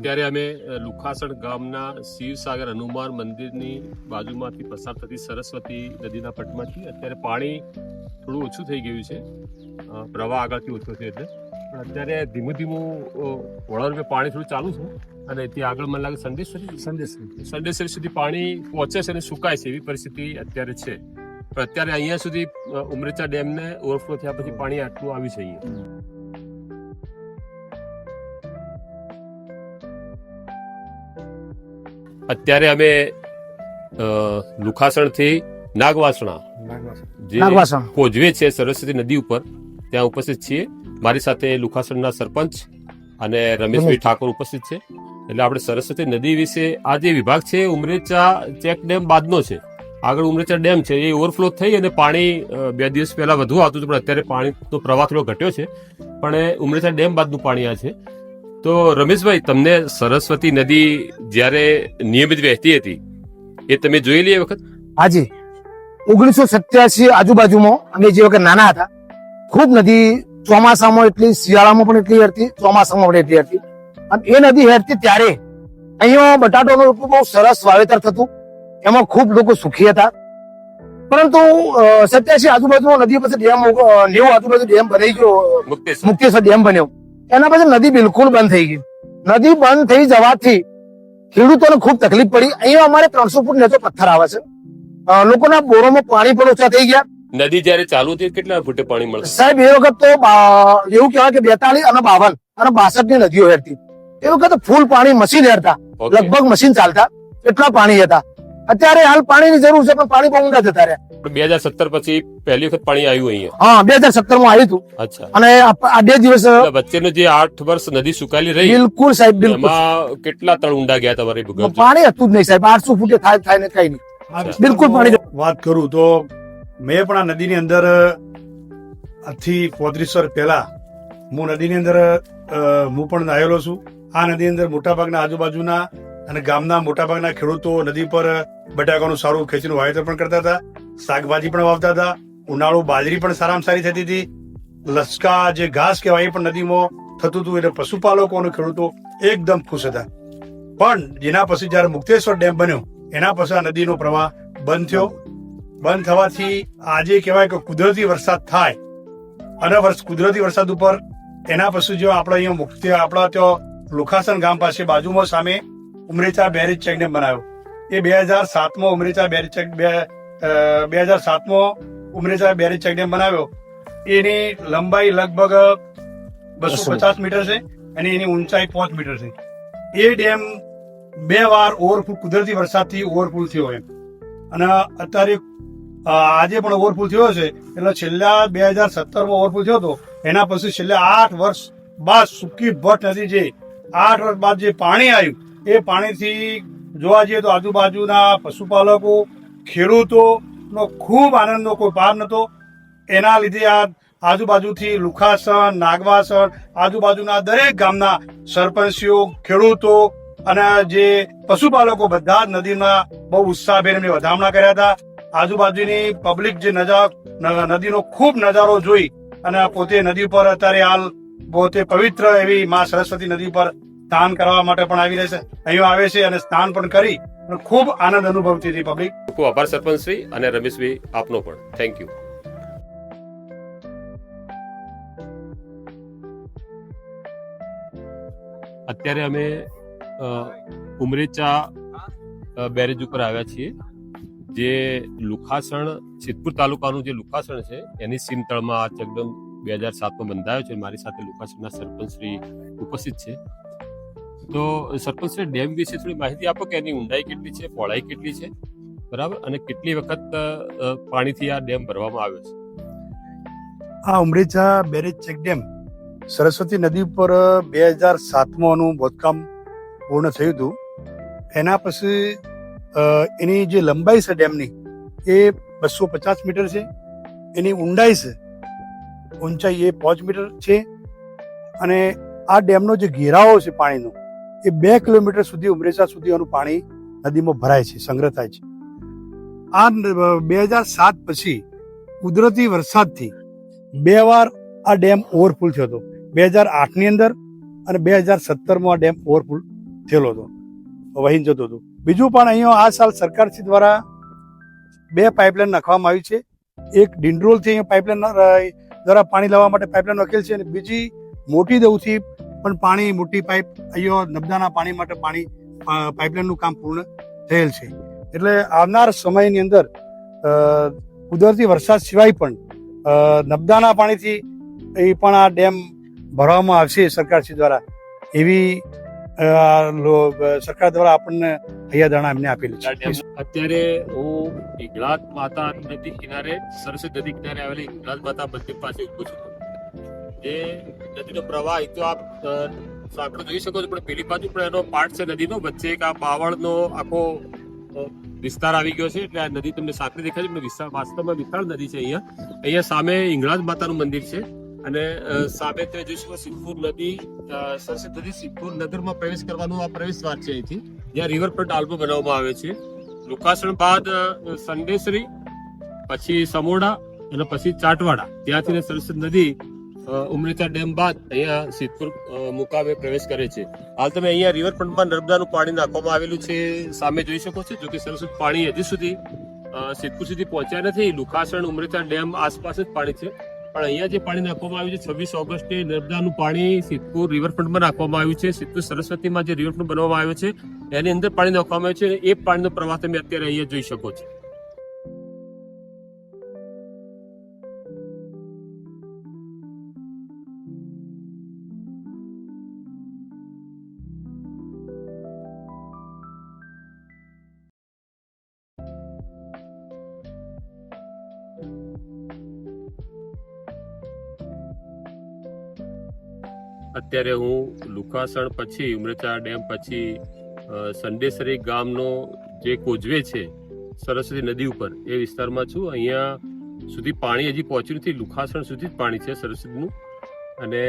અત્યારે અમે લુખાસણ ગામના શિવસાગર હનુમાન મંદિરની બાજુમાંથી પસાર થતી સરસ્વતી નદીના પટમાંથી અત્યારે પાણી થોડું ઓછું થઈ ગયું છે, પ્રવાહ આગળથી ઓછો છે એટલે. પણ અત્યારે ધીમું ધીમું વળાંક પાણી થોડું ચાલુ છે અને ત્યાં આગળ મને લાગે સંદેશરી સુધી પાણી પહોંચે છે અને સુકાય છે એવી પરિસ્થિતિ અત્યારે છે. પણ અત્યારે અહીંયા સુધી ઉમરેચા ડેમને ઓવરફ્લો થયા પછી પાણી આટલું આવ્યું છે અહીંયા. અત્યારે અમે લુખાસણથી નાગવાસણા જે કોજવે છે સરસ્વતી નદી ઉપર ત્યાં ઉપસ્થિત છીએ. મારી સાથે લુખાસણના સરપંચ અને રમેશભાઈ ઠાકોર ઉપસ્થિત છે. એટલે આપણે સરસ્વતી નદી વિશે આ જે વિભાગ છે ઉમરેચા ચેક ડેમ બાદનો છે. આગળ ઉમરેચા ડેમ છે એ ઓવરફ્લો થઈ અને પાણી 2 દિવસ પહેલા વધુ આવતું હતું, પણ અત્યારે પાણીનો પ્રવાહ થોડો ઘટ્યો છે. પણ એ ઉમરેચા ડેમ બાદનું પાણી આ છે. તો રમેશભાઈ, તમને સરસ્વતી નદી જ્યારે નિયમિત વહેતી હતી એ તમે જોયેલી એ વખત? હાજી, 1987 આજુબાજુમાં અમે જે વખત નાના હતા, ખૂબ નદી ચોમાસામાં એટલી, શિયાળામાં પણ એટલી હેરતી, ચોમાસામાં પણ એટલી હેરતી. અને એ નદી હેરતી ત્યારે અહીંયા બટાટાનું બહુ સરસ વાવેતર થતું, એમાં ખૂબ લોકો સુખી હતા. પરંતુ 87 આજુબાજુમાં નદી પછી ડેમ 90 આજુબાજુ ડેમ બની ગયો, મુક્તેશ્વર ડેમ બન્યો. એના પછી નદી બિલકુલ બંધ થઈ ગઈ. નદી બંધ થઈ જવાથી ખેડૂતોને ખૂબ તકલીફ પડી. અહીંયા અમારે 300 ફૂટ નીચો પથ્થર આવે છે. લોકોના બોરોમાં પાણી પણ ઓછા થઈ ગયા. નદી જયારે ચાલુ થઈ કેટલા ફૂટે પાણી મળે સાહેબ? એ વખત તો એવું કહેવાય કે 42 અને 52 અને 62 ની નદીઓ હેરતી. એ વખત ફૂલ પાણી મશીન હેરતા, લગભગ મશીન ચાલતા, એટલા પાણી હતા. અત્યારે હાલ પાણીની જરૂર છે પણ પાણી બહુ ઊંડા જતા રહ્યા. 2017 પછી પહેલી વખત પાણી આવ્યું અહીંયા? હા, 2017 માં આવ્યું હતું. અચ્છા. અને આ 2 દિવસ વચ્ચેનો જે 8 વર્ષ નદી સુકાયેલી રહી, બિલકુલ સાહેબ, બિલકુલ. એમાં કેટલા તળ ઊંડા ગયા તમારી ભૂગર્ભ? પાણી હતું જ નહીં સાહેબ. 800 ફૂટે થાય ને કઈ નહીં, બિલકુલ પાણી. વાત કરું તો મેં પણ આ નદીની અંદર આજથી 35 વર્ષ પહેલા હું નદીની અંદર હું પણ નાયેલો છું. આ નદી અંદર મોટાભાગના આજુબાજુના અને ગામના મોટાભાગના ખેડૂતો નદી પર બટાકાનું સારું ખેતીનું વાવેતર પણ કરતા હતા, શાકભાજી પણ વાવતા હતા. ઉનાળુ બાજરી પણ સારામાં સારી થતી હતી. લસકા જે ઘાસ કહેવાય એ પણ નદીમાં થતું હતું. એટલે પશુપાલકો અને ખેડૂતો એકદમ ખુશ હતા. પણ જેના પછી જયારે મુક્તેશ્વર ડેમ બન્યો એના પછી આ નદીનો પ્રવાહ બંધ થયો. બંધ થવાથી આજે કહેવાય કે કુદરતી વરસાદ થાય અને કુદરતી વરસાદ ઉપર એના પછી જો આપણે અહીંયા આપણા ત્યાં લુખાસણ ગામ પાસે બાજુમાં સામે ઉમરેચા બેરેજ ચેક ડેમ બનાવ્યો. એ 2007માં ઉમરેચા બેરેજ ચેક 2007માં ઉમરેચા બેરેજ ચેક ડેમ બનાવ્યો. એની લંબાઈ લગભગ 250 મીટર છે અને એની ઊંચાઈ 5 મીટર છે. એ ડેમ 2 વાર ઓવરફુલ, કુદરતી વરસાદથી ઓવરફુલ થયો એમ. અને અત્યારે આજે પણ ઓવરફુલ થયો છે. એટલે છેલ્લા 2017માં ઓવરફુલ થયો હતો. એના પછી છેલ્લા 8 વર્ષ બાદ સૂકી ભટ્ટ નદી જે 8 વર્ષ બાદ જે પાણી આવ્યું એ પાણીથી જોવા જઈએ તો આજુબાજુના પશુપાલકો, ખેડૂતોનો ખૂબ આનંદનો કોઈ પાર નતો. એના લીધે આ આજુબાજુથી લુખાસણ, નાગવાસણ, આજુબાજુના દરેક ગામના સરપંચીઓ, ખેડૂતો અને જે પશુપાલકો બધા જ નદીમાં બહુ ઉત્સાહભેર એમને વધામણા કર્યા હતા. આજુબાજુની પબ્લિક જે નદીનો ખૂબ નજારો જોઈ અને પોતે નદી પર અત્યારે હાલ પોતે પવિત્ર એવી માં સરસ્વતી નદી પર સ્નાન કરવા માટે પણ આવી રહેશે, અહીંયા આવે છે અને સ્નાન પણ કરી ખૂબ આનંદ અનુભવતી હતી પબ્લિક. ખૂબ આભાર સરપંચશ્રી અને રમેશભાઈ આપનો પણ. Thank you. અત્યારે અમે ઉમરેચા બેરેજ ઉપર આવ્યા છીએ, જે લુખાસણ સિદ્ધપુર તાલુકાનું જે લુખાસણ છે એની સીમતળમાં આ ચેકડેમ 2007માં બંધાયો છે. મારી સાથે લુખાસણના સરપંચશ્રી ઉપસ્થિત છે. તો સરપંચશ્રી, ડેમ વિશે થોડી માહિતી આપો કે એની ઊંડાઈ કેટલી છે, પહોળાઈ કેટલી છે, બરાબર, અને કેટલી વખત પાણીથી આ ડેમ ભરવામાં આવ્યો છે? આ ઉમરેચા બેરેજ ચેક ડેમ સરસ્વતી નદી પર 2007માં આનું બાંધકામ પૂર્ણ થયું હતું. એના પછી એની જે લંબાઈ છે ડેમની એ 250 મીટર છે. એની ઊંડાઈ છે, ઊંચાઈ એ 5 મીટર છે. અને આ ડેમનો જે ઘેરાવો છે પાણીનો એ 2 કિલોમીટર સુધી ઉમરેચા સુધી એનું પાણી નદીમાં ભરાય છે, સંગ્રહ થાય છે. આ 2007 પછી કુદરતી વરસાદથી 2 વાર આ ડેમ ઓવરફુલ થયો હતો. 2008ની અંદર અને 2017માં આ ડેમ ઓવરફુલ થયેલો હતો, વહીને જતો હતો. બીજું પણ અહીંયા આ સાલ સરકારશ્રી દ્વારા 2 પાઇપલાઇન નાખવામાં આવી છે. એક ડિંડરોલથી અહીંયા પાઇપલાઇન દ્વારા પાણી લાવવા માટે પાઇપલાઇન નાખેલ છે અને બીજી મોટી દઉથી પણ પાણી મોટી પાઇપ અહીંયા નર્મદાના પાણી માટે પાઇપલાઇનનું કામ પૂર્ણ થયેલ છે. એટલે આવનાર સમયની અંદર કુદરતી વરસાદ સિવાય પણ નર્મદાના પાણીથી એ પણ આ ડેમ ભરવામાં આવશે સરકારશ્રી દ્વારા, એવી સરકાર દ્વારા આપણને હૈયાધારણા એમને આપેલી છે. અત્યારે હું હિંગળાજ માતા નદી કિનારે, સરસ્વતી નદી કિનારે આવેલી હિંગળાજ માતા મંદિર પાસે ઉભો છું. એ નદીનો પ્રવાહ એ તો આપ સાંકળો જોઈ શકો છો, પણ પેલી બાજુ પણ એનો પાર્ટ છે નદીનો, વચ્ચે એક આ બાવળનો આખો વિસ્તાર આવી ગયો છે. એટલે આ નદી તમને સાંકળી દેખાય છે, પણ વિસ્તાર વાસ્તવમાં વિશાળ નદી છે. અહીંયા સામે હિંગળાજ માતાનું મંદિર છે અને સામે તમે જોઈ શકો સિદ્ધપુર નદી, સરસ્વતી નદી સિદ્ધપુર નગરમાં પ્રવેશ કરવાનો આ પ્રવેશ દ્વાર છે. અહીંથી જ્યાં રિવરફ્રન્ટ આલ્બમ બનાવવામાં આવે છે. લુકાસણ બાદ સંડેસરી, પછી સમોડા અને પછી ચાટવાડા, ત્યાંથી સરસ્વતી નદી ઉમરેચા ડેમ બાદ અહીંયા સિદ્ધપુર મુકામે પ્રવેશ કરે છે. હાલ તમે અહીંયા રિવરફ્રન્ટમાં નર્મદાનું પાણી નાખવામાં આવેલું છે, સામે જોઈ શકો છો. જો કે સરસ્વતી પાણી હજી સુધી સિદ્ધપુર સુધી પહોંચ્યા નથી. લુકાસણ ઉમરેચા ડેમ આસપાસ જ પાણી છે, પણ અહીંયા જે પાણી નાખવામાં આવ્યું છે 26 ઓગસ્ટે નર્મદાનું પાણી સિદ્ધપુર રિવરફ્રન્ટમાં નાખવામાં આવ્યું છે. સિદ્ધપુર સરસ્વતીમાં જે રિવરફ્રન્ટ બનાવવામાં આવ્યો છે એની અંદર પાણી નાખવામાં આવ્યું છે. એ પાણીનો પ્રવાહ તમે અત્યારે અહીંયા જોઈ શકો છો. અત્યારે હું લુકાસણ પછી ઉમરેચા ડેમ પછી સંડેસરી ગામનો જે કોઝવે છે સરસ્વતી નદી ઉપર, એ વિસ્તારમાં છું. અહીંયા સુધી પાણી હજી પહોંચ્યું નથી. લુકાસણ સુધી જ પાણી છે સરસ્વતીનું, અને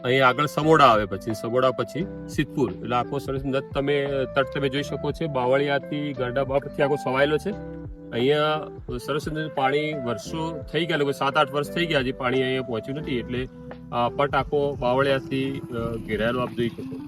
અહીંયા આગળ સમોડા આવે, પછી સમોડા પછી સિદ્ધપુર. એટલે આખો સરસ્વતી તટ તમે જોઈ શકો છો. બાવળિયાથી ગરડા બાપથી આખો સવાયેલો છે. અહીંયા સરસ્વતી પાણી વર્ષો થઈ ગયા, લગભગ 7-8 વર્ષ થઈ ગયા, હજી પાણી અહીંયા પહોંચ્યું નથી. એટલે પટ આખો બાવળિયાથી ઘેરાયેલો આપ જોઈ શકો.